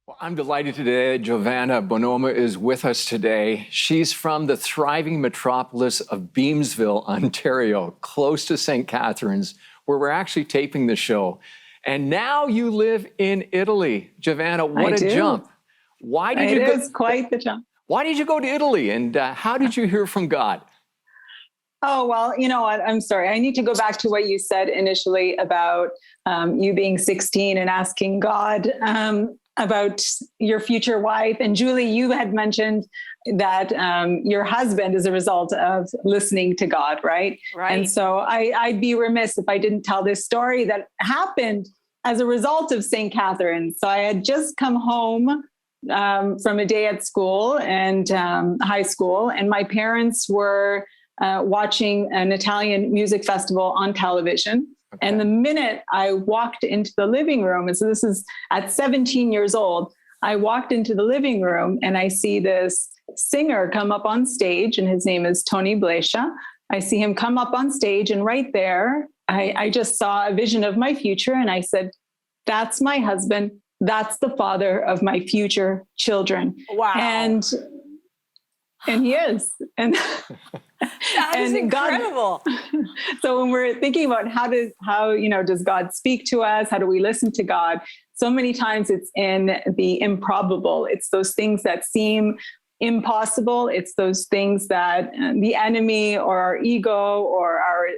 Well, I'm delighted today. Giovanna Bonomo is with us today. She's from the thriving metropolis of Beamsville, Ontario, close to St. Catharines, where we're actually taping the show. And now you live in Italy. Giovanna, what a jump. Why did you go? It is quite the jump. Why did you go to Italy, and how did you hear from God? Oh, well, you know what? I'm sorry. I need to go back to what you said initially about you being 16 and asking God about your future wife. And Julie, you had mentioned that your husband is a result of listening to God, right? Right. And so I'd be remiss if I didn't tell this story that happened as a result of St. Catharines. So I had just come home from a day at school and high school, and my parents were watching an Italian music festival on television. Okay. And the minute I walked into the living room, and so this is at 17 years old, I walked into the living room and I see this singer come up on stage, and his name is Tony Blescia. I see him come up on stage, and right there, I just saw a vision of my future. And I said, that's my husband. That's the father of my future children. Wow. And he is. And that is incredible. God, so when we're thinking about how does God speak to us? How do we listen to God? So many times it's in the improbable. It's those things that seem impossible. It's those things that the enemy or our ego or our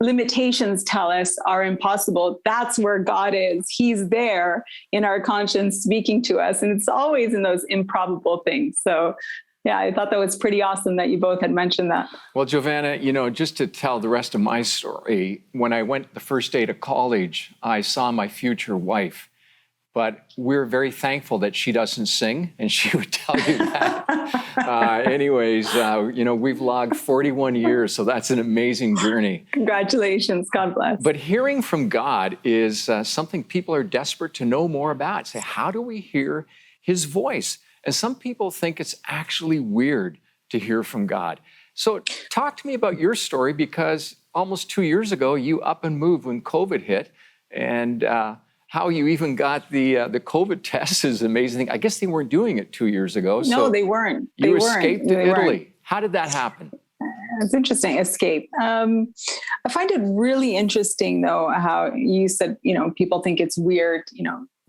limitations tell us are impossible. That's where God is. He's there in our conscience speaking to us. And it's always in those improbable things. So yeah, I thought that was pretty awesome that you both had mentioned that. Well, Giovanna, just to tell the rest of my story, when I went the first day to college, I saw my future wife. But we're very thankful that she doesn't sing, and she would tell you that. We've logged 41 years, so that's an amazing journey. Congratulations. God bless. But hearing from God is something people are desperate to know more about. Say, how do we hear his voice? And some people think it's actually weird to hear from God. So talk to me about your story, because almost 2 years ago, you up and moved when COVID hit, and how you even got the COVID test is amazing. I guess they weren't doing it 2 years ago. No, they weren't. You escaped to Italy. How did that happen? It's interesting, escape. I find it really interesting, though, how you said, people think it's weird,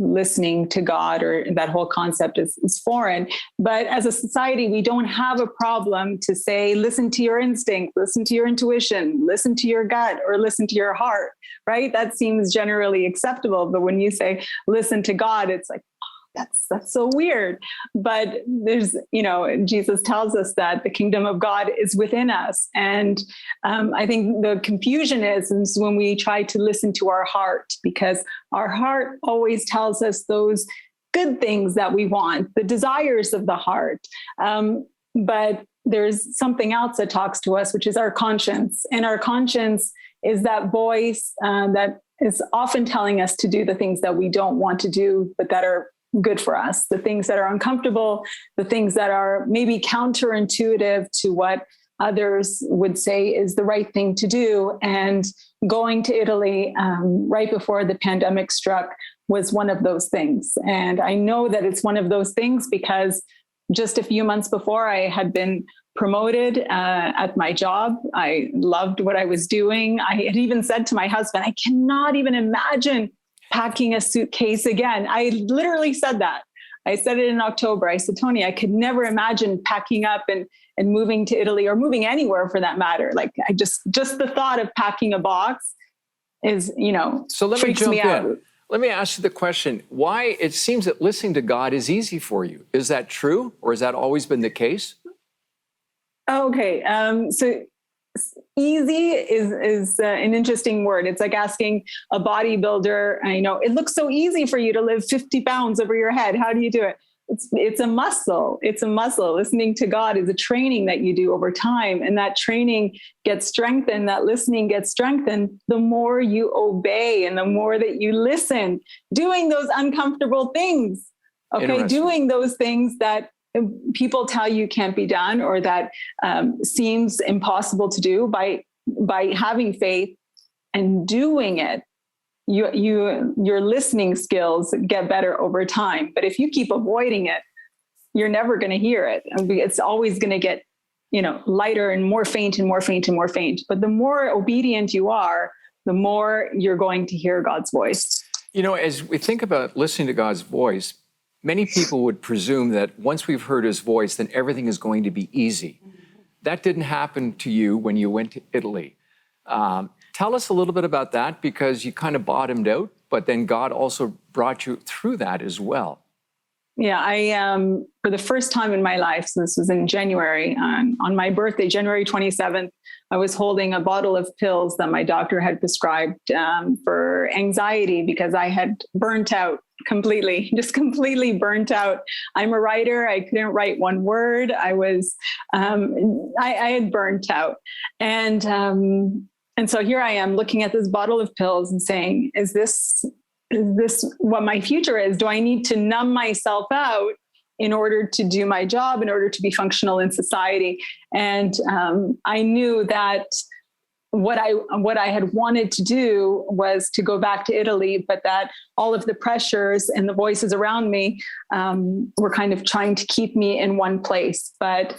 listening to God, or that whole concept is foreign. But as a society, we don't have a problem to say, listen to your instinct, listen to your intuition, listen to your gut, or listen to your heart, right? That seems generally acceptable. But when you say, listen to God, it's like, that's so weird. But there's, Jesus tells us that the kingdom of God is within us. And I think the confusion is when we try to listen to our heart, because our heart always tells us those good things that we want, the desires of the heart. But there's something else that talks to us, which is our conscience. And our conscience is that voice that is often telling us to do the things that we don't want to do, but that are good for us, the things that are uncomfortable, the things that are maybe counterintuitive to what others would say is the right thing to do. And going to Italy right before the pandemic struck was one of those things. And I know that it's one of those things because just a few months before, I had been promoted at my job. I loved what I was doing. I had even said to my husband, I cannot even imagine packing a suitcase again. I literally said that. I said it in October. I said, Tony, I could never imagine packing up and moving to Italy, or moving anywhere for that matter. Like I just the thought of packing a box is, so let freaks me jump me out. in. Let me ask you the question, why it seems that listening to God is easy for you. Is that true? Or has that always been the case? Okay. So easy is an interesting word. It's like asking a bodybuilder, it looks so easy for you to lift 50 pounds over your head. How do you do it? It's a muscle. It's a muscle. Listening to God is a training that you do over time. And that training gets strengthened. That listening gets strengthened the more you obey and the more that you listen, doing those uncomfortable things. Okay. Doing those things that people tell you can't be done, or that seems impossible to do, by having faith and doing it. your listening skills get better over time. But if you keep avoiding it, you're never going to hear it. It's always going to get, lighter and more faint and more faint and more faint. But the more obedient you are, the more you're going to hear God's voice. As we think about listening to God's voice, many people would presume that once we've heard his voice, then everything is going to be easy. That didn't happen to you when you went to Italy. Tell us a little bit about that, because you kind of bottomed out, but then God also brought you through that as well. Yeah, I for the first time in my life, so this was in January, on my birthday, January 27th, I was holding a bottle of pills that my doctor had prescribed for anxiety, because I had burnt out completely, just completely burnt out. I'm a writer. I couldn't write one word. I had burnt out. And so here I am looking at this bottle of pills and saying, is this what my future is? Do I need to numb myself out in order to do my job, in order to be functional in society? And I knew that what I had wanted to do was to go back to Italy, but that all of the pressures and the voices around me were kind of trying to keep me in one place. But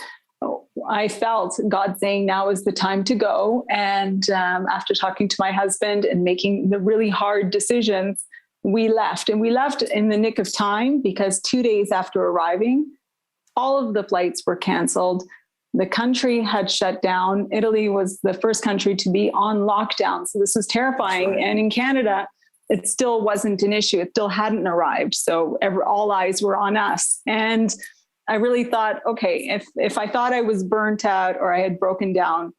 I felt God saying, now is the time to go. And after talking to my husband and making the really hard decisions, we left. And we left in the nick of time, because 2 days after arriving, all of the flights were canceled. The country had shut down. Italy was the first country to be on lockdown. So this was terrifying. Right. And in Canada, it still wasn't an issue. It still hadn't arrived. So all eyes were on us. And I really thought, okay, if I thought I was burnt out or I had broken down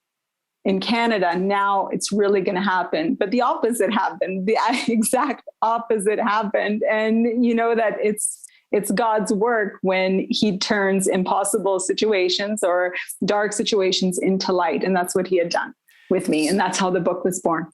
in Canada, now it's really going to happen. But the opposite happened. The exact opposite happened. And you know that it's God's work when he turns impossible situations or dark situations into light. And that's what he had done with me. And that's how the book was born.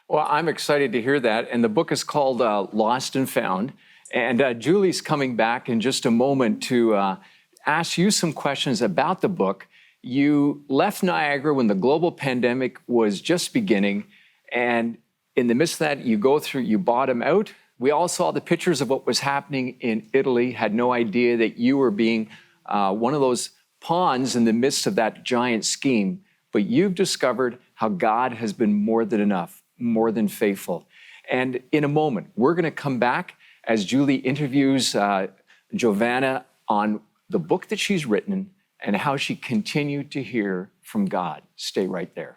Well, I'm excited to hear that. And the book is called Lost and Found. And Julie's coming back in just a moment to ask you some questions about the book. You left Niagara when the global pandemic was just beginning. And in the midst of that, you bottom out. We all saw the pictures of what was happening in Italy, had no idea that you were being one of those pawns in the midst of that giant scheme. But you've discovered how God has been more than enough, more than faithful. And in a moment, we're going to come back as Julie interviews Giovanna on the book that she's written and how she continued to hear from God. Stay right there.